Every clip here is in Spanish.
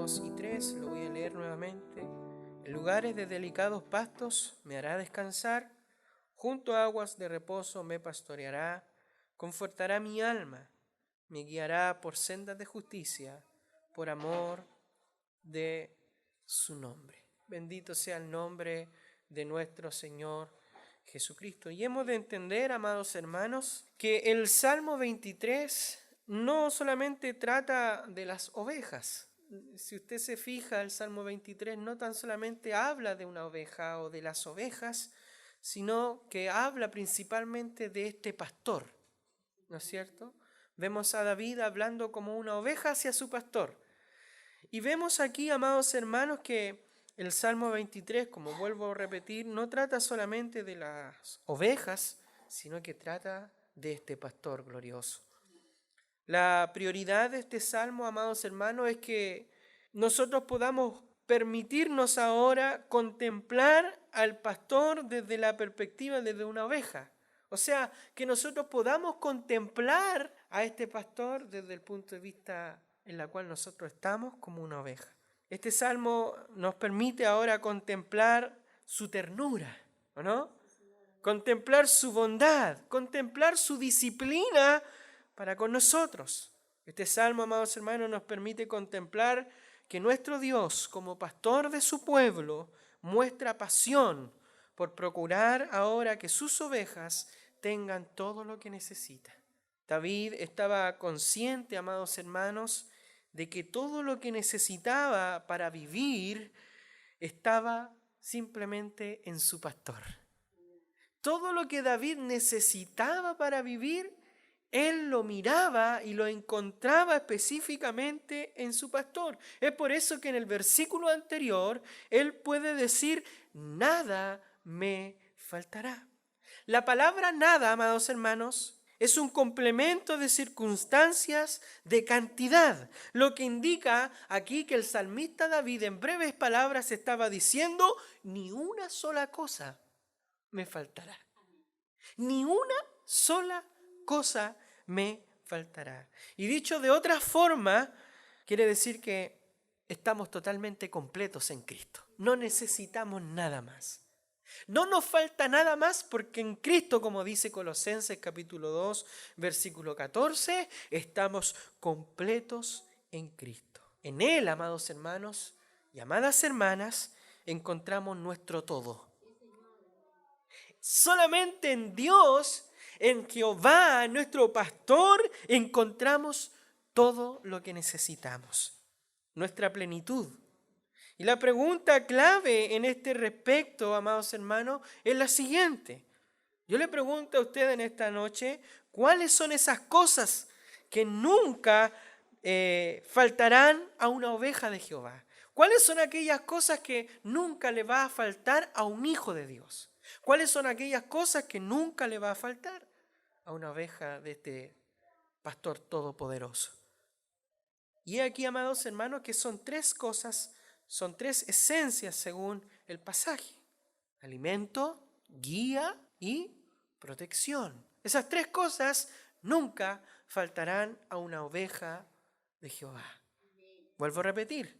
2 y 3, lo voy a leer nuevamente. En lugares de delicados pastos me hará descansar, junto a aguas de reposo me pastoreará, confortará mi alma, me guiará por sendas de justicia, por amor de su nombre. Bendito sea el nombre de nuestro Señor Jesucristo. Y hemos de entender, amados hermanos, que el Salmo 23 no solamente trata de las ovejas. Si usted se fija, el Salmo 23 no tan solamente habla de una oveja o de las ovejas, sino que habla principalmente de este pastor, ¿no es cierto? Vemos a David hablando como una oveja hacia su pastor. Y vemos aquí, amados hermanos, que el Salmo 23, como vuelvo a repetir, no trata solamente de las ovejas, sino que trata de este pastor glorioso. La prioridad de este salmo, amados hermanos, es que nosotros podamos permitirnos ahora contemplar al pastor desde la perspectiva desde una oveja. O sea, que nosotros podamos contemplar a este pastor desde el punto de vista en la cual nosotros estamos como una oveja. Este salmo nos permite ahora contemplar su ternura, ¿o no? Contemplar su bondad, contemplar su disciplina para con nosotros. Este salmo, amados hermanos, nos permite contemplar que nuestro Dios, como pastor de su pueblo, muestra pasión por procurar ahora que sus ovejas tengan todo lo que necesitan. David estaba consciente, amados hermanos, de que todo lo que necesitaba para vivir estaba simplemente en su pastor. Todo lo que David necesitaba para vivir, él lo miraba y lo encontraba específicamente en su pastor. Es por eso que en el versículo anterior, él puede decir, nada me faltará. La palabra nada, amados hermanos, es un complemento de circunstancias de cantidad, lo que indica aquí que el salmista David en breves palabras estaba diciendo, ni una sola cosa me faltará. Ni una sola cosa me faltará. Y dicho de otra forma, quiere decir que estamos totalmente completos en Cristo. No necesitamos nada más. No nos falta nada más porque en Cristo, como dice Colosenses capítulo 2, versículo 14, estamos completos en Cristo. En Él, amados hermanos y amadas hermanas, encontramos nuestro todo. Solamente en Dios, en Jehová, nuestro pastor, encontramos todo lo que necesitamos, nuestra plenitud. Y la pregunta clave en este respecto, amados hermanos, es la siguiente. Yo le pregunto a usted en esta noche, ¿cuáles son esas cosas que nunca faltarán a una oveja de Jehová? ¿Cuáles son aquellas cosas que nunca le va a faltar a un hijo de Dios? ¿Cuáles son aquellas cosas que nunca le va a faltar a una oveja de este pastor todopoderoso? Y aquí, amados hermanos, que son tres cosas, son tres esencias según el pasaje. Alimento, guía y protección. Esas tres cosas nunca faltarán a una oveja de Jehová. Vuelvo a repetir.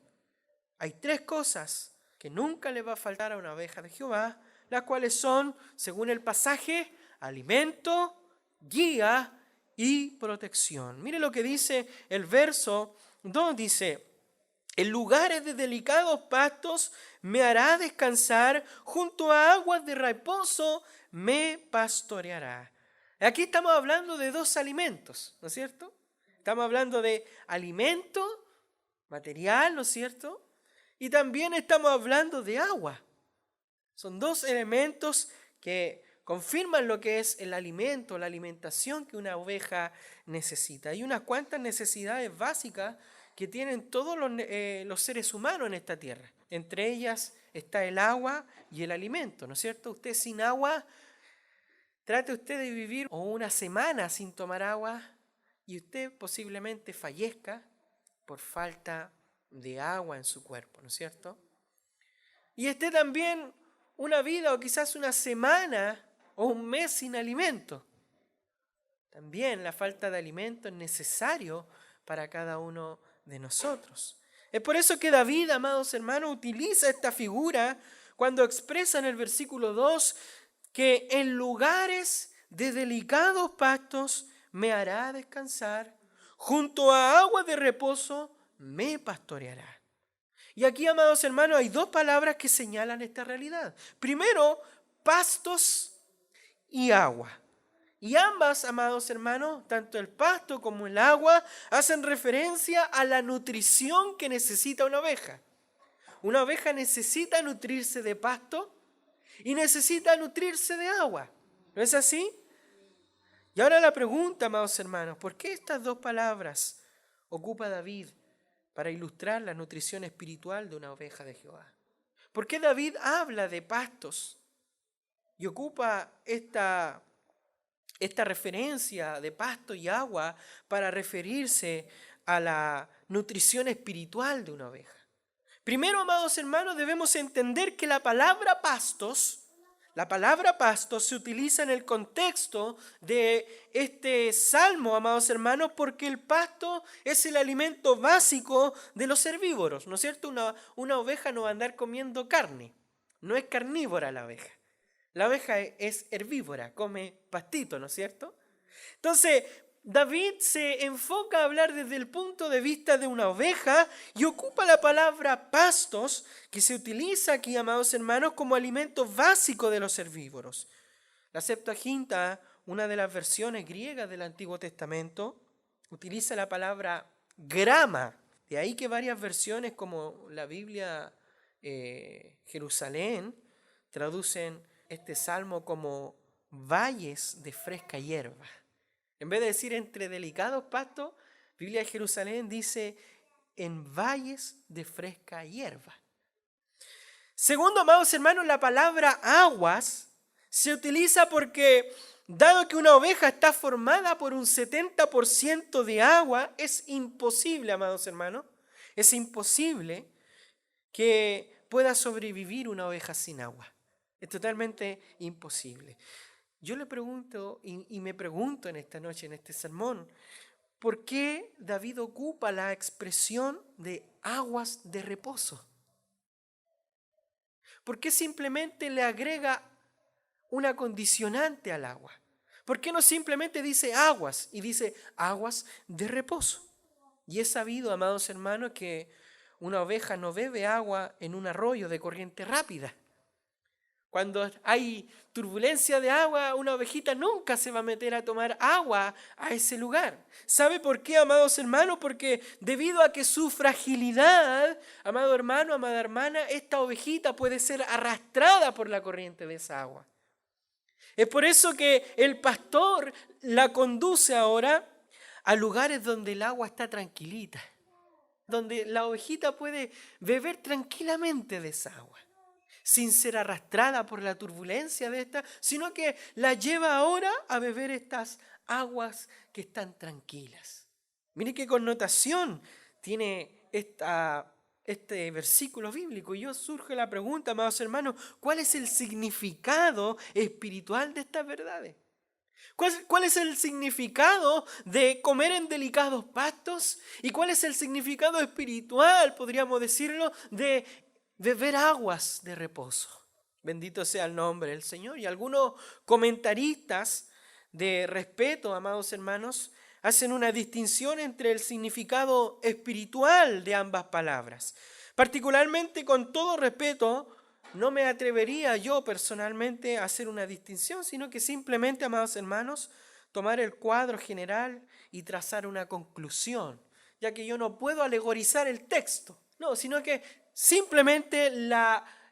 Hay tres cosas que nunca le va a faltar a una oveja de Jehová, las cuales son, según el pasaje, alimento, guía y protección. Mire lo que dice el verso 2, dice, en lugares de delicados pastos me hará descansar, junto a aguas de reposo me pastoreará. Aquí estamos hablando de dos alimentos, ¿no es cierto? Estamos hablando de alimento material, ¿no es cierto? Y también estamos hablando de agua. Son dos elementos que confirman lo que es el alimento, la alimentación que una oveja necesita. Hay unas cuantas necesidades básicas que tienen todos los seres humanos en esta tierra. Entre ellas está el agua y el alimento, ¿no es cierto? Usted sin agua, trate usted de vivir una semana sin tomar agua y usted posiblemente fallezca por falta de agua en su cuerpo, ¿no es cierto? Y esté también una vida o quizás una semana o un mes sin alimento. También la falta de alimento es necesario para cada uno de nosotros. Es por eso que David, amados hermanos, utiliza esta figura cuando expresa en el versículo 2 que en lugares de delicados pastos me hará descansar, junto a aguas de reposo me pastoreará. Y aquí, amados hermanos, hay dos palabras que señalan esta realidad. Primero, pastos y agua. Y ambas, amados hermanos, tanto el pasto como el agua, hacen referencia a la nutrición que necesita una oveja. Una oveja necesita nutrirse de pasto y necesita nutrirse de agua. ¿No es así? Y ahora la pregunta, amados hermanos, ¿por qué estas dos palabras ocupa David para ilustrar la nutrición espiritual de una oveja de Jehová? ¿Por qué David habla de pastos y ocupa esta referencia de pasto y agua para referirse a la nutrición espiritual de una oveja? Primero, amados hermanos, debemos entender que la palabra pastos se utiliza en el contexto de este salmo, amados hermanos, porque el pasto es el alimento básico de los herbívoros, ¿no es cierto? Una oveja no va a andar comiendo carne, no es carnívora la oveja. La oveja es herbívora, come pastito, ¿no es cierto? Entonces, David se enfoca a hablar desde el punto de vista de una oveja y ocupa la palabra pastos, que se utiliza aquí, amados hermanos, como alimento básico de los herbívoros. La Septuaginta, una de las versiones griegas del Antiguo Testamento, utiliza la palabra grama. De ahí que varias versiones, como la Biblia Jerusalén, traducen este salmo como valles de fresca hierba. En vez de decir entre delicados pastos, Biblia de Jerusalén dice en valles de fresca hierba. Segundo, amados hermanos, la palabra aguas se utiliza porque, dado que una oveja está formada por un 70% de agua, es imposible, amados hermanos, es imposible que pueda sobrevivir una oveja sin agua. Es totalmente imposible. Yo le pregunto y me pregunto en esta noche, en este sermón, ¿por qué David ocupa la expresión de aguas de reposo? ¿Por qué simplemente le agrega una condicionante al agua? ¿Por qué no simplemente dice aguas y dice aguas de reposo? Y es sabido, amados hermanos, que una oveja no bebe agua en un arroyo de corriente rápida. Cuando hay turbulencia de agua, una ovejita nunca se va a meter a tomar agua a ese lugar. ¿Sabe por qué, amados hermanos? Porque debido a que su fragilidad, amado hermano, amada hermana, esta ovejita puede ser arrastrada por la corriente de esa agua. Es por eso que el pastor la conduce ahora a lugares donde el agua está tranquilita, donde la ovejita puede beber tranquilamente de esa agua, sin ser arrastrada por la turbulencia de esta, sino que la lleva ahora a beber estas aguas que están tranquilas. Mire qué connotación tiene este versículo bíblico. Y surge la pregunta, amados hermanos, ¿cuál es el significado espiritual de estas verdades? ¿Cuál es el significado de comer en delicados pastos? ¿Y cuál es el significado espiritual, podríamos decirlo, de beber aguas de reposo? Bendito sea el nombre del Señor. Y algunos comentaristas de respeto, amados hermanos, hacen una distinción entre el significado espiritual de ambas palabras. Particularmente, con todo respeto, no me atrevería yo personalmente a hacer una distinción, sino que simplemente, amados hermanos, tomar el cuadro general y trazar una conclusión, ya que yo no puedo alegorizar el texto, no, sino que simplemente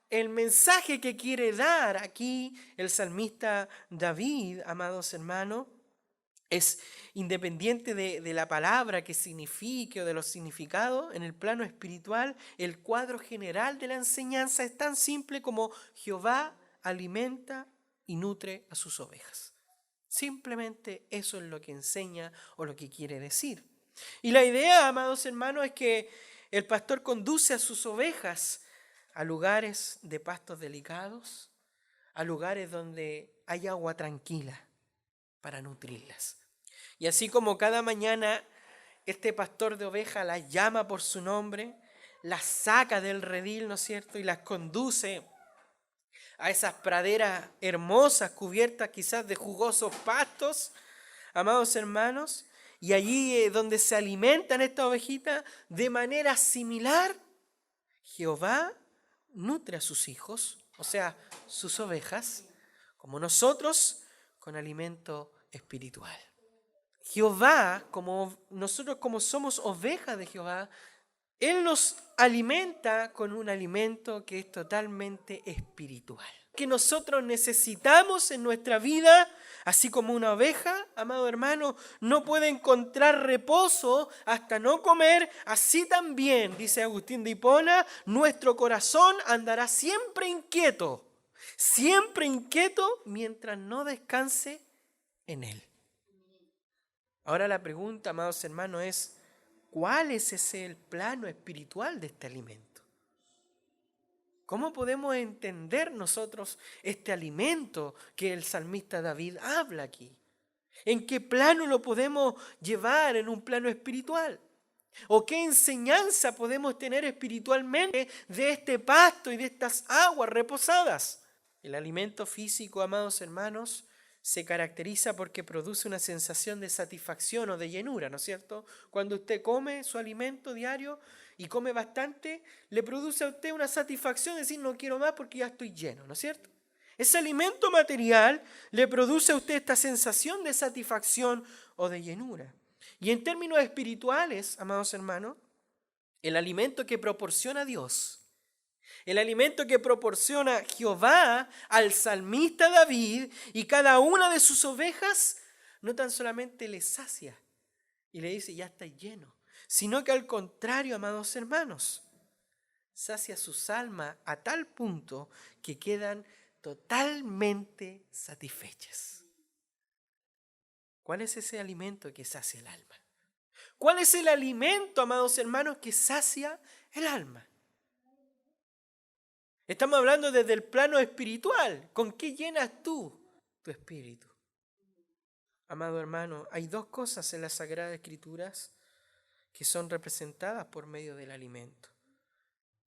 el mensaje que quiere dar aquí el salmista David, amados hermanos, es independiente de la palabra que signifique o de los significados. En el plano espiritual, el cuadro general de la enseñanza es tan simple como Jehová alimenta y nutre a sus ovejas. Simplemente eso es lo que enseña o lo que quiere decir. Y la idea, amados hermanos, es que el pastor conduce a sus ovejas a lugares de pastos delicados, a lugares donde hay agua tranquila para nutrirlas. Y así como cada mañana este pastor de ovejas las llama por su nombre, las saca del redil, ¿no es cierto? Y las conduce a esas praderas hermosas, cubiertas quizás de jugosos pastos, amados hermanos, y allí donde se alimentan estas ovejitas, de manera similar, Jehová nutre a sus hijos, o sea, sus ovejas, como nosotros, con alimento espiritual. Jehová, como nosotros como somos ovejas de Jehová, Él nos alimenta con un alimento que es totalmente espiritual, que nosotros necesitamos en nuestra vida, así como una oveja, amado hermano, no puede encontrar reposo hasta no comer, así también, dice Agustín de Hipona, nuestro corazón andará siempre inquieto mientras no descanse en Él. Ahora la pregunta, amados hermanos, es: ¿cuál es el plano espiritual de este alimento? ¿Cómo podemos entender nosotros este alimento que el salmista David habla aquí? ¿En qué plano lo podemos llevar en un plano espiritual? ¿O qué enseñanza podemos tener espiritualmente de este pasto y de estas aguas reposadas? El alimento físico, amados hermanos, se caracteriza porque produce una sensación de satisfacción o de llenura, ¿no es cierto? Cuando usted come su alimento diario y come bastante, le produce a usted una satisfacción de decir: no quiero más porque ya estoy lleno, ¿no es cierto? Ese alimento material le produce a usted esta sensación de satisfacción o de llenura. Y en términos espirituales, amados hermanos, el alimento que proporciona Dios, el alimento que proporciona Jehová al salmista David y cada una de sus ovejas, no tan solamente le sacia y le dice: ya está lleno, sino que al contrario, amados hermanos, sacia sus almas a tal punto que quedan totalmente satisfechas. ¿Cuál es ese alimento que sacia el alma? ¿Cuál es el alimento, amados hermanos, que sacia el alma? Estamos hablando desde el plano espiritual. ¿Con qué llenas tú tu espíritu? Amado hermano, hay dos cosas en las Sagradas Escrituras que son representadas por medio del alimento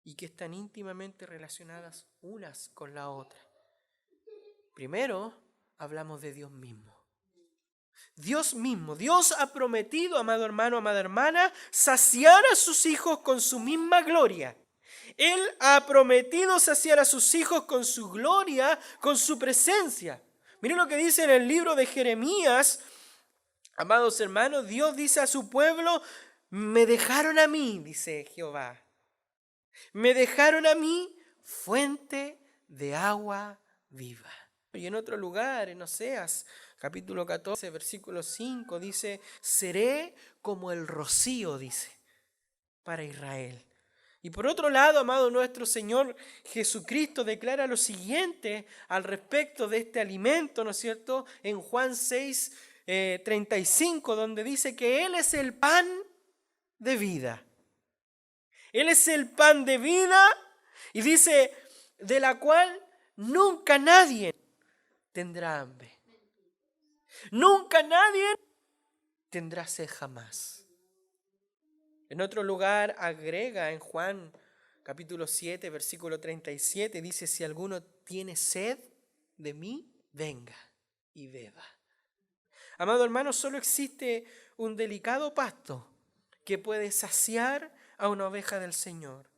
y que están íntimamente relacionadas unas con la otra. Primero, hablamos de Dios mismo. Dios mismo, Dios ha prometido, amado hermano, amada hermana, saciar a sus hijos con su misma gloria. Él ha prometido saciar a sus hijos con su gloria, con su presencia. Miren lo que dice en el libro de Jeremías, amados hermanos, Dios dice a su pueblo: me dejaron a mí, dice Jehová, me dejaron a mí fuente de agua viva. Y en otro lugar, en Oseas, capítulo 14, versículo 5, dice: seré como el rocío, dice, para Israel. Y por otro lado, amado, nuestro Señor Jesucristo declara lo siguiente al respecto de este alimento, ¿no es cierto? En Juan 6, 35, donde dice que Él es el pan de vida. Él es el pan de vida y dice: de la cual nunca nadie tendrá hambre. Nunca nadie tendrá sed jamás. En otro lugar agrega en Juan capítulo 7, versículo 37, dice: si alguno tiene sed de mí, venga y beba. Amado hermano, solo existe un delicado pasto que puede saciar a una oveja del Señor.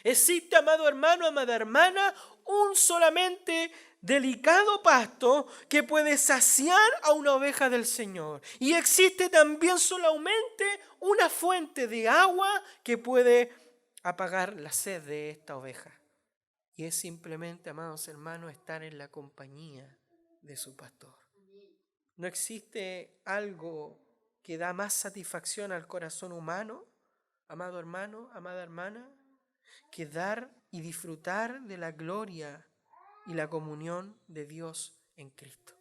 Existe, amado hermano, amada hermana, un solamente delicado pasto que puede saciar a una oveja del Señor. Y existe también solamente una fuente de agua que puede apagar la sed de esta oveja. Y es simplemente, amados hermanos, estar en la compañía de su pastor. No existe algo que da más satisfacción al corazón humano, amado hermano, amada hermana, que dar y disfrutar de la gloria y la comunión de Dios en Cristo.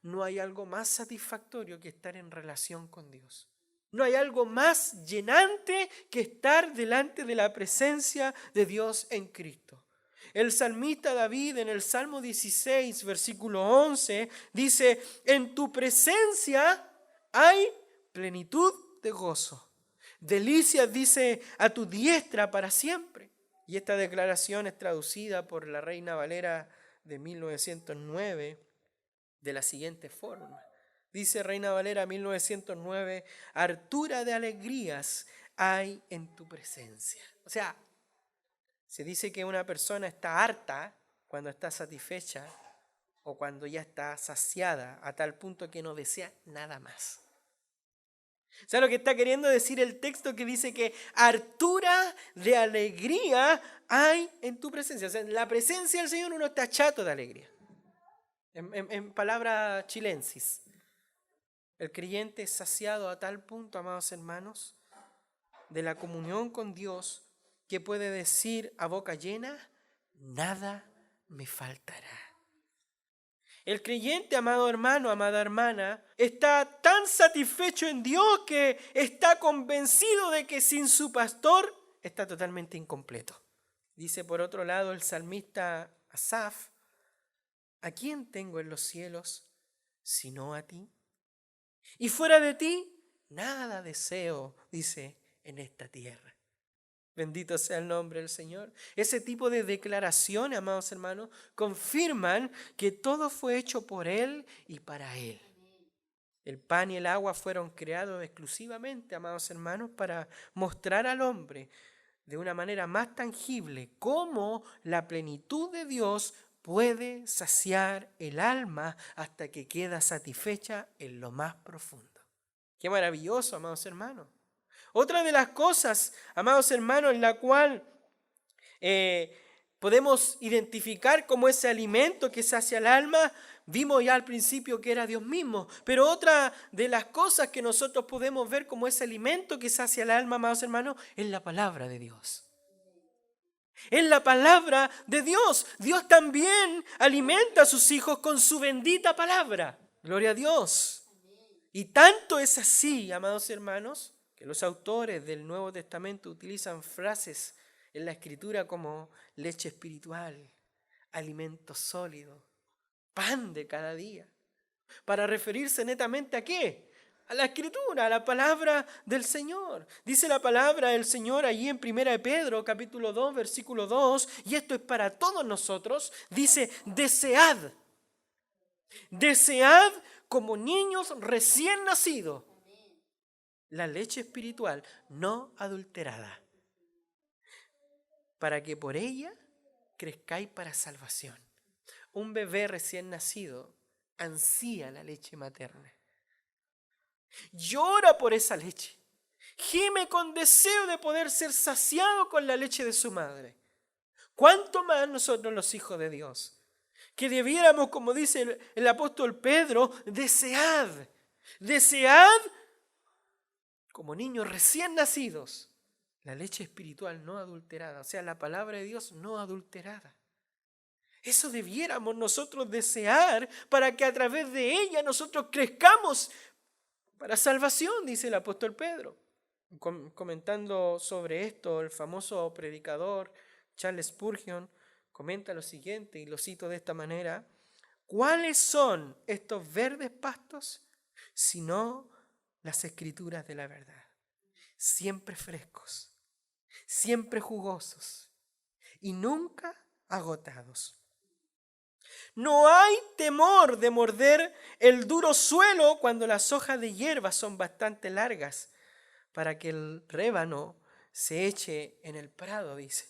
No hay algo más satisfactorio que estar en relación con Dios. No hay algo más llenante que estar delante de la presencia de Dios en Cristo. El salmista David en el Salmo 16, versículo 11, dice: en tu presencia hay plenitud de gozo. Delicias, dice, a tu diestra para siempre. Y esta declaración es traducida por la Reina Valera de 1909 de la siguiente forma. Dice Reina Valera 1909, hartura de alegrías hay en tu presencia. O sea, se dice que una persona está harta cuando está satisfecha o cuando ya está saciada a tal punto que no desea nada más. O sea, lo que está queriendo decir el texto que dice que hartura de alegría hay en tu presencia. O sea, en la presencia del Señor uno está chato de alegría. En palabra chilensis. El creyente es saciado a tal punto, amados hermanos, de la comunión con Dios, que puede decir a boca llena, nada me faltará. El creyente, amado hermano, amada hermana, está tan satisfecho en Dios que está convencido de que sin su pastor está totalmente incompleto. Dice por otro lado el salmista Asaf, ¿a quién tengo en los cielos sino a ti? Y fuera de ti, nada deseo, dice, en esta tierra. Bendito sea el nombre del Señor. Ese tipo de declaraciones, amados hermanos, confirman que todo fue hecho por Él y para Él. El pan y el agua fueron creados exclusivamente, amados hermanos, para mostrar al hombre de una manera más tangible cómo la plenitud de Dios puede saciar el alma hasta que queda satisfecha en lo más profundo. Qué maravilloso, amados hermanos. Otra de las cosas, amados hermanos, en la cual podemos identificar como ese alimento que sacia el alma, vimos ya al principio que era Dios mismo, pero otra de las cosas que nosotros podemos ver como ese alimento que sacia el alma, amados hermanos, es la palabra de Dios. Es la palabra de Dios. Dios también alimenta a sus hijos con su bendita palabra. Gloria a Dios. Y tanto es así, amados hermanos, que los autores del Nuevo Testamento utilizan frases en la Escritura como leche espiritual, alimento sólido, pan de cada día, para referirse netamente ¿a qué? A la Escritura, a la palabra del Señor. Dice la palabra del Señor allí en 1 Pedro, capítulo 2, versículo 2, y esto es para todos nosotros, dice, desead como niños recién nacidos la leche espiritual no adulterada, para que por ella crezcáis para salvación. Un bebé recién nacido ansía la leche materna. Llora por esa leche. Gime con deseo de poder ser saciado con la leche de su madre. ¿Cuánto más nosotros los hijos de Dios? Que debiéramos, como dice el apóstol Pedro, desead como niños recién nacidos la leche espiritual no adulterada, o sea, la palabra de Dios no adulterada. Eso debiéramos nosotros desear para que a través de ella nosotros crezcamos para salvación, dice el apóstol Pedro. Comentando sobre esto, el famoso predicador Charles Spurgeon comenta lo siguiente, y lo cito de esta manera: ¿cuáles son estos verdes pastos sino las escrituras de la verdad? Siempre frescos, siempre jugosos y nunca agotados. No hay temor de morder el duro suelo cuando las hojas de hierba son bastante largas para que el rébano se eche en el prado, dice.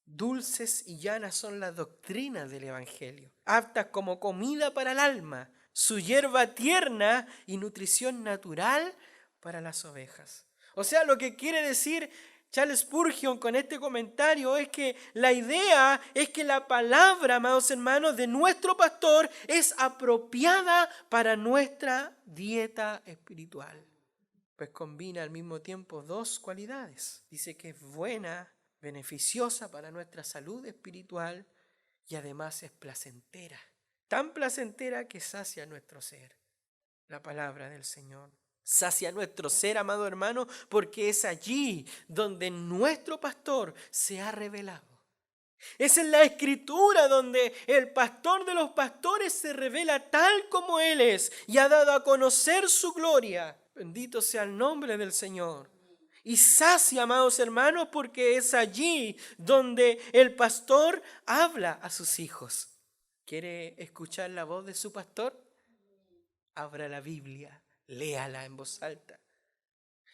Dulces y llanas son las doctrinas del Evangelio, aptas como comida para el alma, su hierba tierna y nutrición natural para las ovejas. O sea, lo que quiere decir Charles Spurgeon con este comentario es que la idea es que la palabra, amados hermanos, de nuestro pastor es apropiada para nuestra dieta espiritual. Pues combina al mismo tiempo dos cualidades. Dice que es buena, beneficiosa para nuestra salud espiritual y además es placentera. Tan placentera que sacia nuestro ser. La palabra del Señor sacia nuestro ser, amado hermano, porque es allí donde nuestro pastor se ha revelado. Es en la Escritura donde el pastor de los pastores se revela tal como Él es y ha dado a conocer su gloria. Bendito sea el nombre del Señor. y sacia, amados hermanos, porque es allí donde el pastor habla a sus hijos. ¿Quiere escuchar la voz de su pastor? Abra la Biblia, léala en voz alta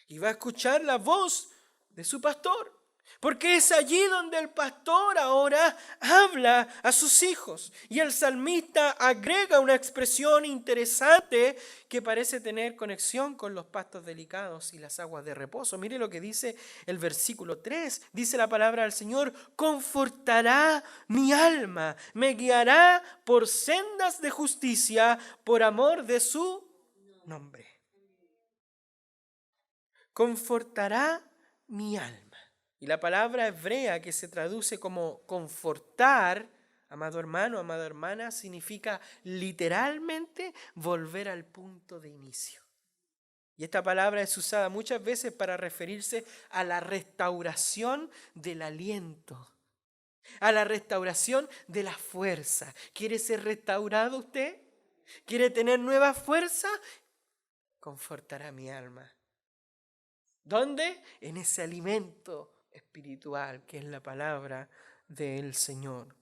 y va a escuchar la voz de su pastor. Porque es allí donde el pastor ahora habla a sus hijos. Y el salmista agrega una expresión interesante que parece tener conexión con los pastos delicados y las aguas de reposo. Mire lo que dice el versículo 3. Dice la palabra del Señor: confortará mi alma, me guiará por sendas de justicia por amor de su nombre. Confortará mi alma. Y la palabra hebrea que se traduce como confortar, amado hermano, amada hermana, significa literalmente volver al punto de inicio. Y esta palabra es usada muchas veces para referirse a la restauración del aliento, a la restauración de la fuerza. ¿Quiere ser restaurado usted? ¿Quiere tener nueva fuerza? Confortará mi alma. ¿Dónde? En ese alimento espiritual que es la palabra del Señor.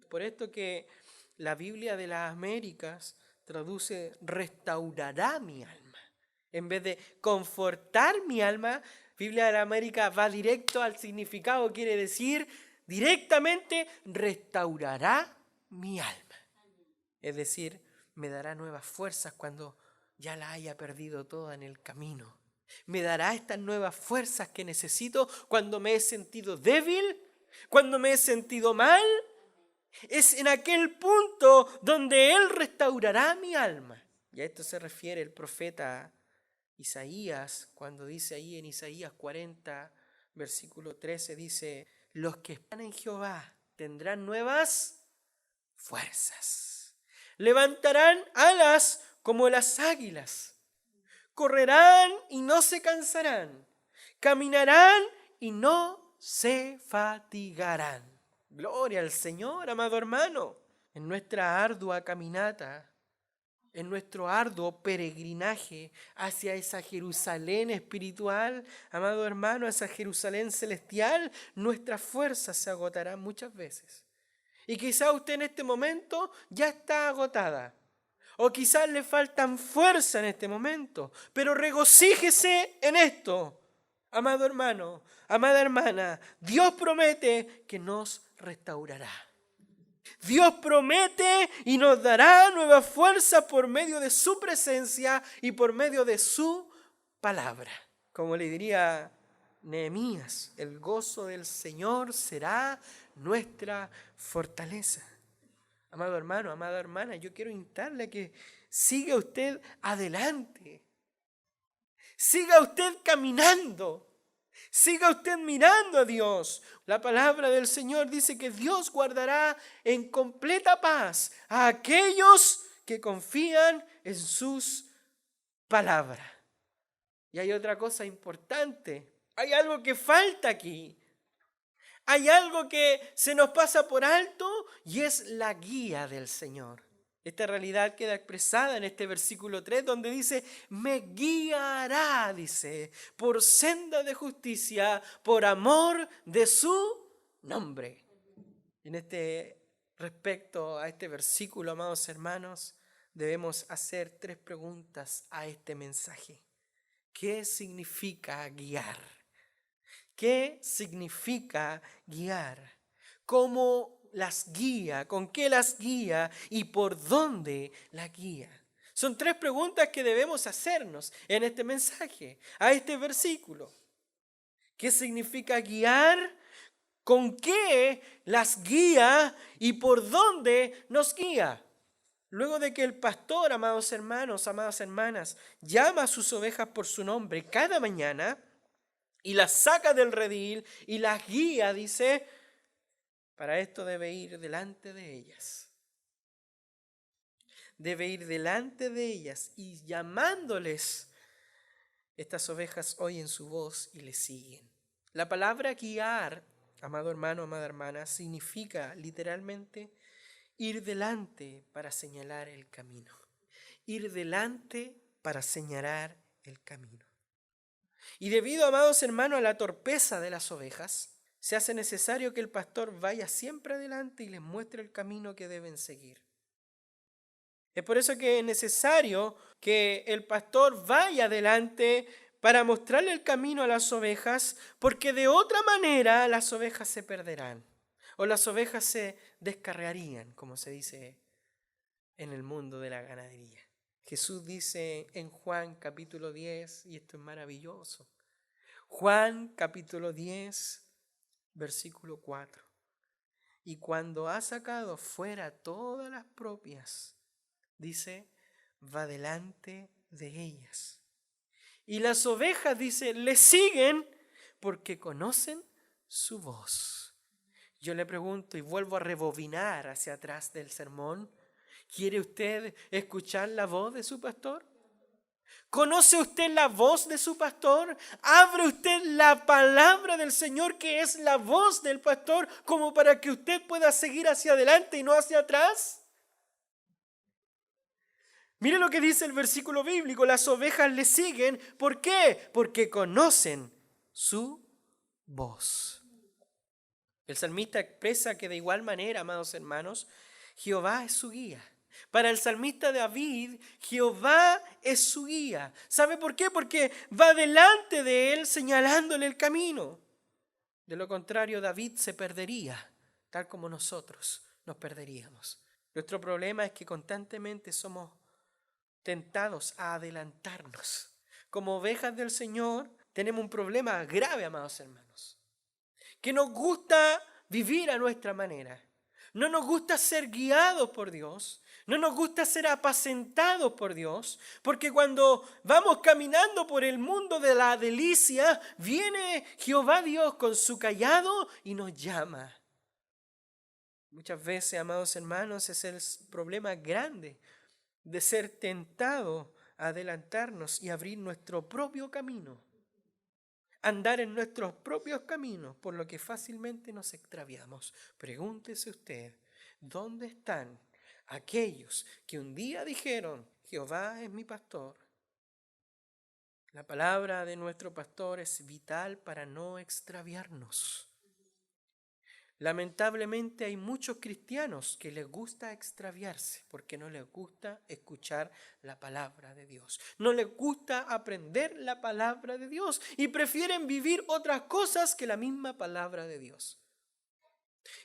Por esto que la Biblia de las Américas traduce restaurará mi alma. En vez de confortar mi alma, Biblia de la América va directo al significado, quiere decir directamente restaurará mi alma. Es decir, me dará nuevas fuerzas cuando ya la haya perdido toda en el camino. Me dará estas nuevas fuerzas que necesito cuando me he sentido débil, cuando me he sentido mal. Es en aquel punto donde Él restaurará mi alma. Y a esto se refiere el profeta Isaías, cuando dice ahí en Isaías 40, versículo 13, dice: los que esperan en Jehová tendrán nuevas fuerzas. Levantarán alas como las águilas. Correrán y no se cansarán. Caminarán y no se fatigarán. Gloria al Señor, amado hermano. En nuestra ardua caminata, en nuestro arduo peregrinaje hacia esa Jerusalén espiritual, amado hermano, esa Jerusalén celestial, nuestras fuerzas se agotarán muchas veces. Y quizá usted en este momento ya está agotada. O quizás le faltan fuerza en este momento, pero regocíjese en esto. Amado hermano, amada hermana, Dios promete que nos restaurará. Dios promete y nos dará nueva fuerza por medio de su presencia y por medio de su palabra. Como le diría Nehemías, el gozo del Señor será nuestra fortaleza. Amado hermano, amada hermana, yo quiero instarle a que siga usted adelante. Siga usted caminando. Siga usted mirando a Dios. La palabra del Señor dice que Dios guardará en completa paz a aquellos que confían en sus palabras. Y hay otra cosa importante. Hay algo que falta aquí. Hay algo que se nos pasa por alto y es la guía del Señor. Esta realidad queda expresada en este versículo 3 donde dice: me guiará, dice, por senda de justicia, por amor de su nombre. En este respecto a este versículo, amados hermanos, debemos hacer 3 preguntas a este mensaje. ¿Qué significa guiar? ¿Qué significa guiar? ¿Cómo las guía? ¿Con qué las guía? ¿Y por dónde la guía? Son 3 preguntas que debemos hacernos en este mensaje, a este versículo. ¿Qué significa guiar? ¿Con qué las guía? ¿Y por dónde nos guía? Luego de que el pastor, amados hermanos, amadas hermanas, llama a sus ovejas por su nombre cada mañana, y las saca del redil y las guía, dice, para esto debe ir delante de ellas. Debe ir delante de ellas y llamándoles, estas ovejas oyen su voz y le siguen. La palabra guiar, amado hermano, amada hermana, significa literalmente ir delante para señalar el camino. Ir delante para señalar el camino. Y debido, amados hermanos, a la torpeza de las ovejas, se hace necesario que el pastor vaya siempre adelante y les muestre el camino que deben seguir. Es por eso que es necesario que el pastor vaya adelante para mostrarle el camino a las ovejas, porque de otra manera las ovejas se perderán o las ovejas se descarriarían, como se dice en el mundo de la ganadería. Jesús dice en Juan capítulo 10, y esto es maravilloso, Juan capítulo 10, versículo 4. Y cuando ha sacado fuera todas las propias, dice, va delante de ellas. Y las ovejas, dice, le siguen porque conocen su voz. Yo le pregunto y vuelvo a rebobinar hacia atrás del sermón. ¿Quiere usted escuchar la voz de su pastor? ¿Conoce usted la voz de su pastor? ¿Abre usted la palabra del Señor, que es la voz del pastor, como para que usted pueda seguir hacia adelante y no hacia atrás? Mire lo que dice el versículo bíblico: las ovejas le siguen. ¿Por qué? Porque conocen su voz. El salmista expresa que de igual manera, amados hermanos, Jehová es su guía. Para el salmista David, Jehová es su guía. ¿Sabe por qué? Porque va delante de él señalándole el camino. De lo contrario, David se perdería, tal como nosotros nos perderíamos. Nuestro problema es que constantemente somos tentados a adelantarnos. Como ovejas del Señor, tenemos un problema grave, amados hermanos, que nos gusta vivir a nuestra manera. No nos gusta ser guiados por Dios, no nos gusta ser apacentados por Dios, porque cuando vamos caminando por el mundo de la delicia, viene Jehová Dios con su cayado y nos llama. Muchas veces, amados hermanos, es el problema grande de ser tentado a adelantarnos y abrir nuestro propio camino, andar en nuestros propios caminos, por lo que fácilmente nos extraviamos. Pregúntese usted, ¿dónde están aquellos que un día dijeron, Jehová es mi pastor? La palabra de nuestro pastor es vital para no extraviarnos. Lamentablemente hay muchos cristianos que les gusta extraviarse porque no les gusta escuchar la palabra de Dios. No les gusta aprender la palabra de Dios y prefieren vivir otras cosas que la misma palabra de Dios.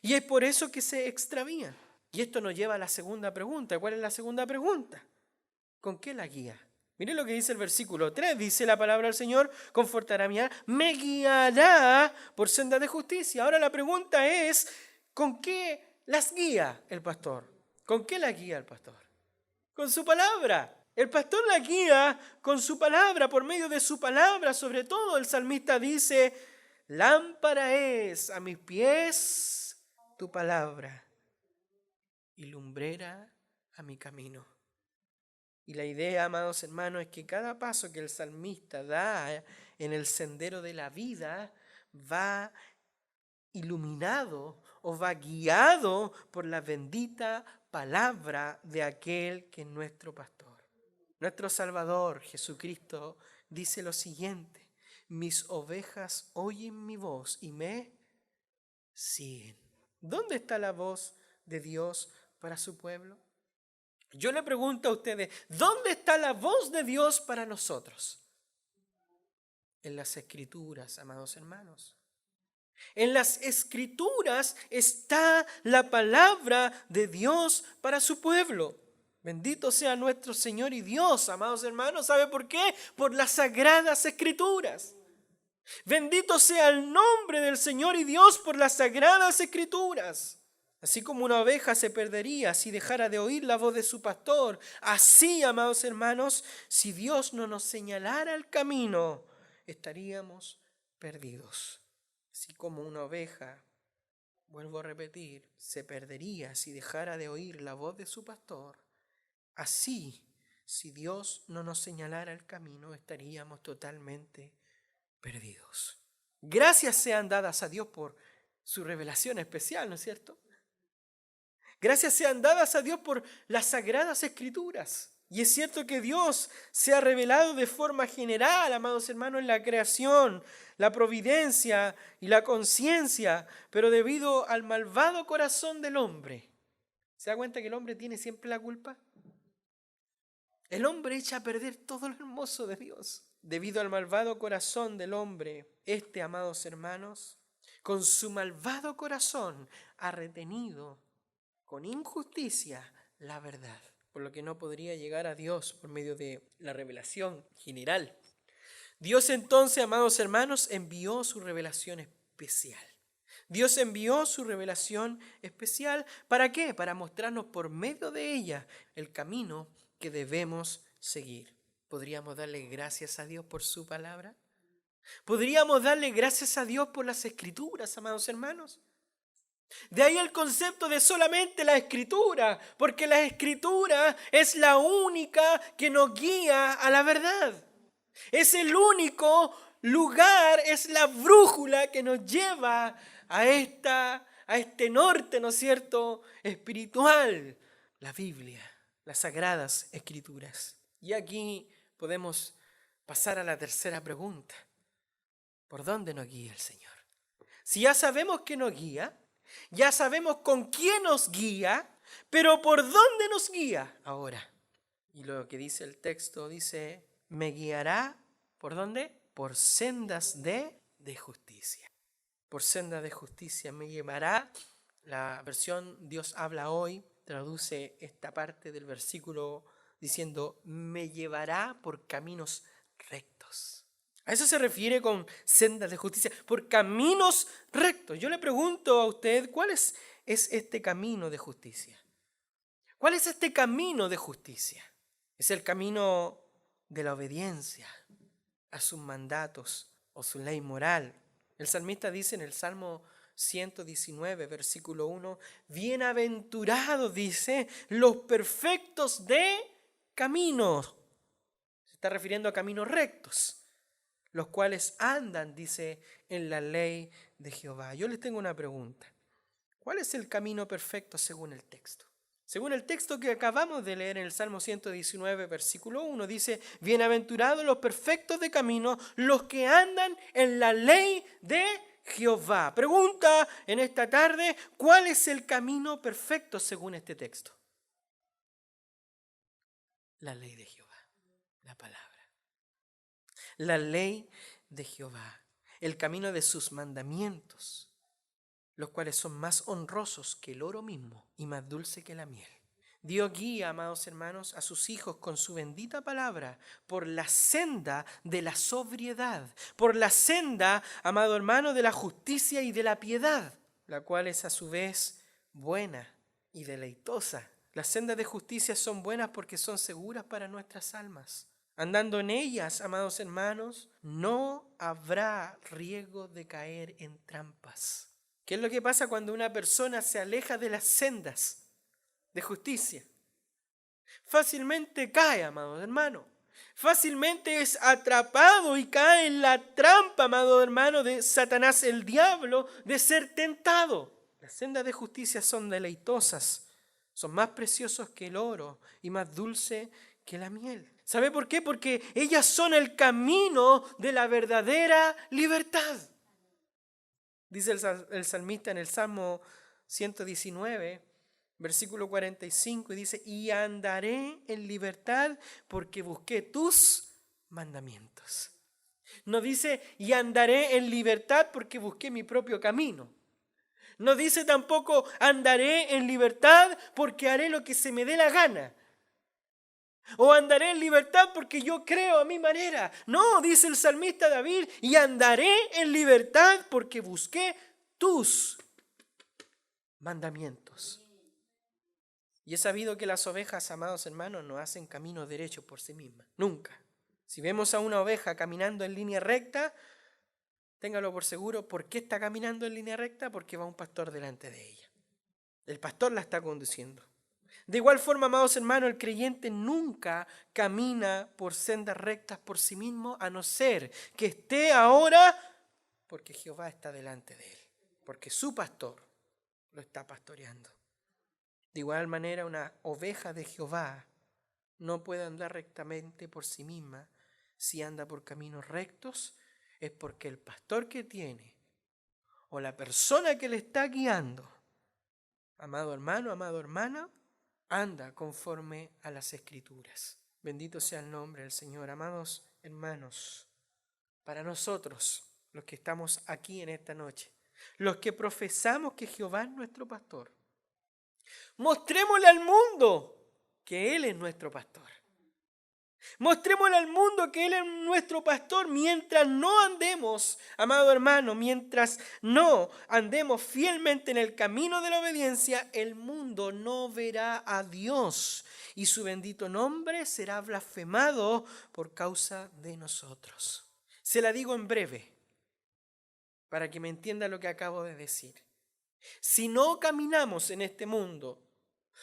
Y es por eso que se extravían. Y esto nos lleva a la segunda pregunta. ¿Cuál es la segunda pregunta? ¿Con qué la guía? Mire lo que dice el versículo 3, dice la palabra del Señor, confortará mi alma, me guiará por senda de justicia. Ahora la pregunta es, ¿con qué las guía el pastor? ¿Con qué la guía el pastor? Con su palabra. El pastor la guía con su palabra, por medio de su palabra. Sobre todo el salmista dice, lámpara es a mis pies tu palabra y lumbrera a mi camino. Y la idea, amados hermanos, es que cada paso que el salmista da en el sendero de la vida va iluminado o va guiado por la bendita palabra de aquel que es nuestro pastor. Nuestro Salvador, Jesucristo, dice lo siguiente: mis ovejas oyen mi voz y me siguen. ¿Dónde está la voz de Dios para su pueblo? Yo le pregunto a ustedes, ¿dónde está la voz de Dios para nosotros? En las Escrituras, amados hermanos. En las Escrituras está la palabra de Dios para su pueblo. Bendito sea nuestro Señor y Dios, amados hermanos. ¿Sabe por qué? Por las sagradas Escrituras. Bendito sea el nombre del Señor y Dios por las sagradas Escrituras. Así como una oveja se perdería si dejara de oír la voz de su pastor, así, amados hermanos, si Dios no nos señalara el camino, estaríamos perdidos. Así como una oveja, vuelvo a repetir, se perdería si dejara de oír la voz de su pastor, así, si Dios no nos señalara el camino, estaríamos totalmente perdidos. Gracias sean dadas a Dios por su revelación especial, ¿no es cierto? Gracias sean dadas a Dios por las sagradas Escrituras. Y es cierto que Dios se ha revelado de forma general, amados hermanos, en la creación, la providencia y la conciencia, pero debido al malvado corazón del hombre. ¿Se da cuenta que el hombre tiene siempre la culpa? El hombre echa a perder todo lo hermoso de Dios. Debido al malvado corazón del hombre, amados hermanos, con su malvado corazón ha retenido con injusticia la verdad, por lo que no podría llegar a Dios por medio de la revelación general. Dios entonces, amados hermanos, envió su revelación especial. Dios envió su revelación especial, ¿para qué? Para mostrarnos por medio de ella el camino que debemos seguir. ¿Podríamos darle gracias a Dios por su palabra? ¿Podríamos darle gracias a Dios por las Escrituras, amados hermanos? De ahí el concepto de solamente la Escritura, porque la Escritura es la única que nos guía a la verdad. Es el único lugar, es la brújula que nos lleva a este norte, ¿no es cierto?, espiritual, la Biblia, las Sagradas Escrituras. Y aquí podemos pasar a la tercera pregunta. ¿Por dónde nos guía el Señor? Si ya sabemos que nos guía, ya sabemos con quién nos guía, pero ¿por dónde nos guía ahora? Y lo que dice el texto dice, me guiará, ¿por dónde? Por sendas de justicia. Por sendas de justicia me llevará. La versión Dios habla hoy traduce esta parte del versículo diciendo, me llevará por caminos rectos. A eso se refiere con sendas de justicia, por caminos rectos. Yo le pregunto a usted, ¿cuál es este camino de justicia? ¿Cuál es este camino de justicia? Es el camino de la obediencia a sus mandatos o su ley moral. El salmista dice en el Salmo 119, versículo 1, bienaventurados, dice, los perfectos de caminos. Se está refiriendo a caminos rectos, los cuales andan, dice, en la ley de Jehová. Yo les tengo una pregunta. ¿Cuál es el camino perfecto según el texto? Según el texto que acabamos de leer en el Salmo 119, versículo 1, dice, bienaventurados los perfectos de camino, los que andan en la ley de Jehová. Pregunta en esta tarde, ¿cuál es el camino perfecto según este texto? La ley de Jehová, la palabra. La ley de Jehová, el camino de sus mandamientos, los cuales son más honrosos que el oro mismo y más dulce que la miel. Dios guía, amados hermanos, a sus hijos con su bendita palabra por la senda de la sobriedad, por la senda, amado hermano, de la justicia y de la piedad, la cual es a su vez buena y deleitosa. Las sendas de justicia son buenas porque son seguras para nuestras almas. Andando en ellas, amados hermanos, no habrá riesgo de caer en trampas. ¿Qué es lo que pasa cuando una persona se aleja de las sendas de justicia? Fácilmente cae, amado hermano. Fácilmente es atrapado y cae en la trampa, amado hermano, de Satanás, el diablo, de ser tentado. Las sendas de justicia son deleitosas, son más preciosos que el oro y más dulce que la miel. ¿Sabe por qué? Porque ellas son el camino de la verdadera libertad. Dice el salmista en el Salmo 119, versículo 45, y dice, y andaré en libertad porque busqué tus mandamientos. No dice, y andaré en libertad porque busqué mi propio camino. No dice tampoco, andaré en libertad porque haré lo que se me dé la gana. O andaré en libertad porque yo creo a mi manera. No, dice el salmista David, y andaré en libertad porque busqué tus mandamientos. Y he sabido que las ovejas, amados hermanos, no hacen camino derecho por sí mismas. Nunca. Si vemos a una oveja caminando en línea recta, téngalo por seguro. ¿Por qué está caminando en línea recta? Porque va un pastor delante de ella. El pastor la está conduciendo. De igual forma, amados hermanos, el creyente nunca camina por sendas rectas por sí mismo, a no ser que esté ahora porque Jehová está delante de él, porque su pastor lo está pastoreando. De igual manera, una oveja de Jehová no puede andar rectamente por sí misma. Si anda por caminos rectos, es porque el pastor que tiene o la persona que le está guiando, amado hermano, amada hermana, anda conforme a las Escrituras. Bendito sea el nombre del Señor. Amados hermanos, para nosotros, los que estamos aquí en esta noche, los que profesamos que Jehová es nuestro pastor, mostrémosle al mundo que Él es nuestro pastor. Mostrémosle al mundo que Él es nuestro pastor mientras no andemos, amado hermano, mientras no andemos fielmente en el camino de la obediencia, el mundo no verá a Dios y su bendito nombre será blasfemado por causa de nosotros. Se la digo en breve, para que me entienda lo que acabo de decir. Si no caminamos en este mundo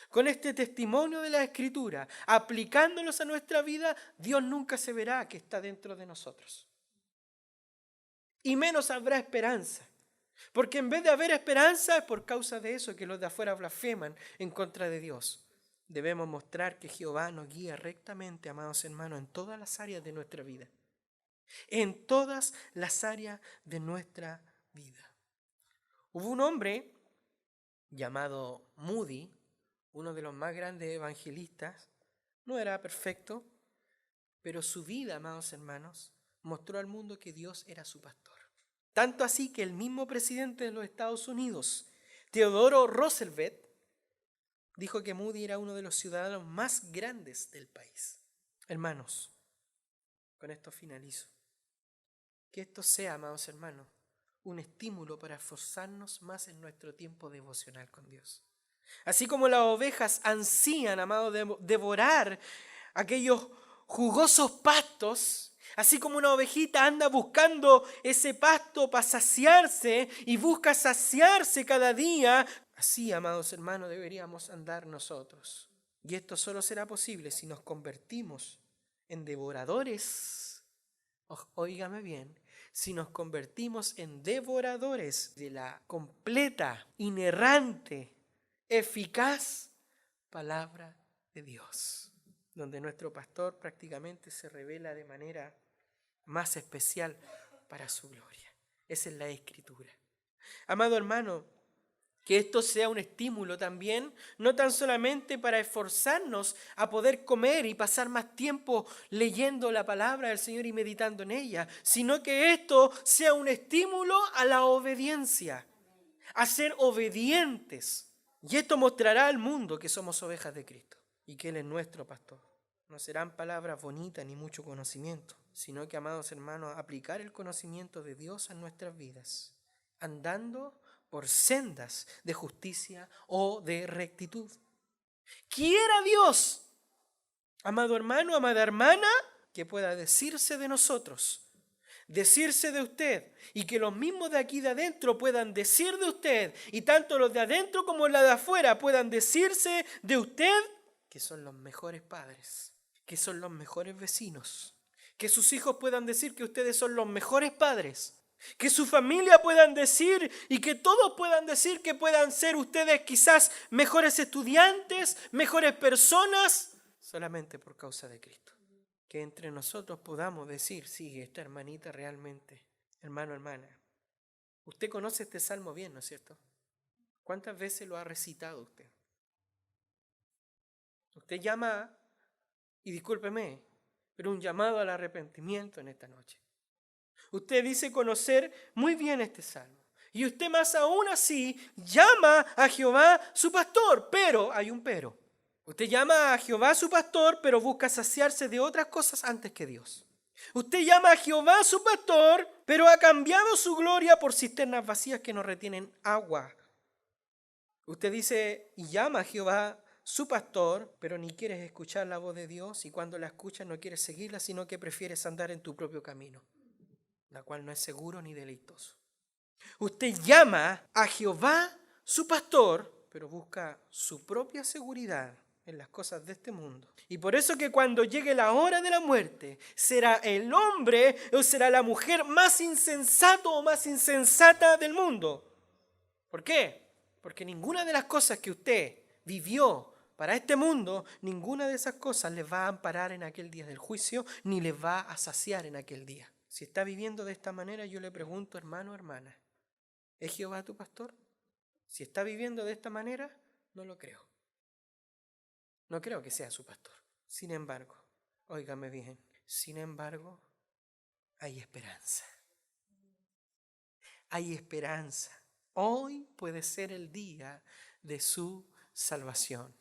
con este testimonio de la Escritura, aplicándolos a nuestra vida, Dios nunca se verá que está dentro de nosotros. Y menos habrá esperanza. Porque en vez de haber esperanza, es por causa de eso que los de afuera blasfeman en contra de Dios. Debemos mostrar que Jehová nos guía rectamente, amados hermanos, en todas las áreas de nuestra vida. En todas las áreas de nuestra vida. Hubo un hombre llamado Moody, uno de los más grandes evangelistas. No era perfecto, pero su vida, amados hermanos, mostró al mundo que Dios era su pastor. Tanto así que el mismo presidente de los Estados Unidos, Theodore Roosevelt, dijo que Moody era uno de los ciudadanos más grandes del país. Hermanos, con esto finalizo. Que esto sea, amados hermanos, un estímulo para esforzarnos más en nuestro tiempo devocional con Dios. Así como las ovejas ansían, amados, devorar aquellos jugosos pastos, así como una ovejita anda buscando ese pasto para saciarse y busca saciarse cada día, así, amados hermanos, deberíamos andar nosotros. Y esto solo será posible si nos convertimos en devoradores. Óigame bien, si nos convertimos en devoradores de la completa, inerrante, eficaz palabra de Dios, donde nuestro pastor prácticamente se revela de manera más especial para su gloria. Esa es la Escritura. Amado hermano, que esto sea un estímulo también, no tan solamente para esforzarnos a poder comer y pasar más tiempo leyendo la palabra del Señor y meditando en ella, sino que esto sea un estímulo a la obediencia, a ser obedientes. Y esto mostrará al mundo que somos ovejas de Cristo y que Él es nuestro pastor. No serán palabras bonitas ni mucho conocimiento, sino que, amados hermanos, aplicar el conocimiento de Dios en nuestras vidas, andando por sendas de justicia o de rectitud. Quiera Dios, amado hermano, amada hermana, que pueda decirse de nosotros, decirse de usted, y que los mismos de aquí de adentro puedan decir de usted, y tanto los de adentro como los de afuera puedan decirse de usted, que son los mejores padres, que son los mejores vecinos, que sus hijos puedan decir que ustedes son los mejores padres, que su familia puedan decir y que todos puedan decir que puedan ser ustedes quizás mejores estudiantes, mejores personas, solamente por causa de Cristo. Que entre nosotros podamos decir, sí, esta hermanita realmente, hermano, hermana, usted conoce este salmo bien, ¿no es cierto? ¿Cuántas veces lo ha recitado usted? Usted llama, y discúlpeme, pero un llamado al arrepentimiento en esta noche. Usted dice conocer muy bien este salmo. Y usted más aún así llama a Jehová su pastor, pero hay un pero. Usted llama a Jehová su pastor, pero busca saciarse de otras cosas antes que Dios. Usted llama a Jehová su pastor, pero ha cambiado su gloria por cisternas vacías que no retienen agua. Usted dice y llama a Jehová su pastor, pero ni quieres escuchar la voz de Dios, y cuando la escuchas no quieres seguirla, sino que prefieres andar en tu propio camino, la cual no es seguro ni deleitoso. Usted llama a Jehová su pastor, pero busca su propia seguridad en las cosas de este mundo. Y por eso que cuando llegue la hora de la muerte, será el hombre o será la mujer más insensato o más insensata del mundo. ¿Por qué? Porque ninguna de las cosas que usted vivió para este mundo, ninguna de esas cosas les va a amparar en aquel día del juicio, ni les va a saciar en aquel día. Si está viviendo de esta manera, yo le pregunto, hermano, hermana, ¿es Jehová tu pastor? Si está viviendo de esta manera, no lo creo. No creo que sea su pastor. Sin embargo, óigame bien, sin embargo, hay esperanza. Hay esperanza. Hoy puede ser el día de su salvación.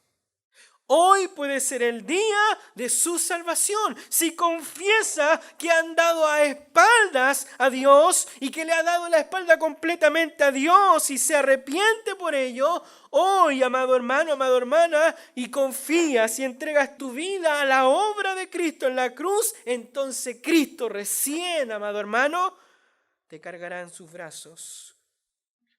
Hoy puede ser el día de su salvación. Si confiesa que ha andado a espaldas a Dios y que le ha dado la espalda completamente a Dios y se arrepiente por ello, hoy, amado hermano, amada hermana, y confías y entregas tu vida a la obra de Cristo en la cruz, entonces Cristo recién, amado hermano, te cargará en sus brazos,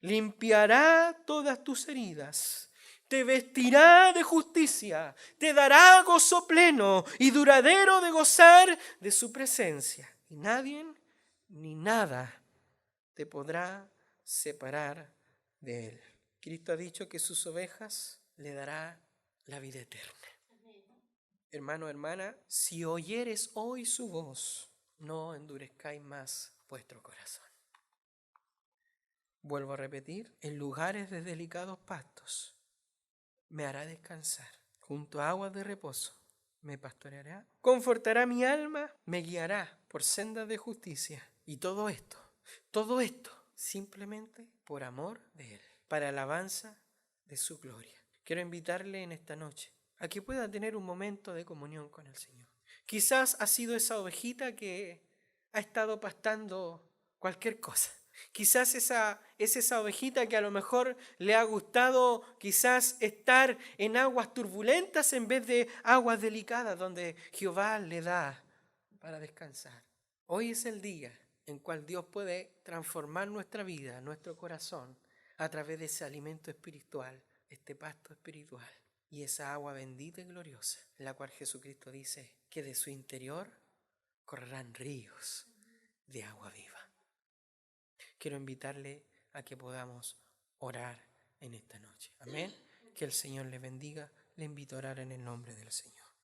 limpiará todas tus heridas, te vestirá de justicia, te dará gozo pleno y duradero de gozar de su presencia. Y nadie ni nada te podrá separar de él. Cristo ha dicho que sus ovejas le dará la vida eterna. Hermano, hermana, si oyeres hoy su voz, no endurezcáis más vuestro corazón. Vuelvo a repetir, en lugares de delicados pastos me hará descansar, junto a aguas de reposo me pastoreará, confortará mi alma, me guiará por sendas de justicia. Y todo esto, simplemente por amor de Él, para alabanza de su gloria. Quiero invitarle en esta noche a que pueda tener un momento de comunión con el Señor. Quizás ha sido esa ovejita que ha estado pastando cualquier cosa. Quizás es esa ovejita que a lo mejor le ha gustado quizás estar en aguas turbulentas en vez de aguas delicadas donde Jehová le da para descansar. Hoy es el día en cual Dios puede transformar nuestra vida, nuestro corazón, a través de ese alimento espiritual, este pasto espiritual y esa agua bendita y gloriosa, en la cual Jesucristo dice que de su interior correrán ríos de agua viva. Quiero invitarle a que podamos orar en esta noche. Amén. Que el Señor le bendiga. Le invito a orar en el nombre del Señor.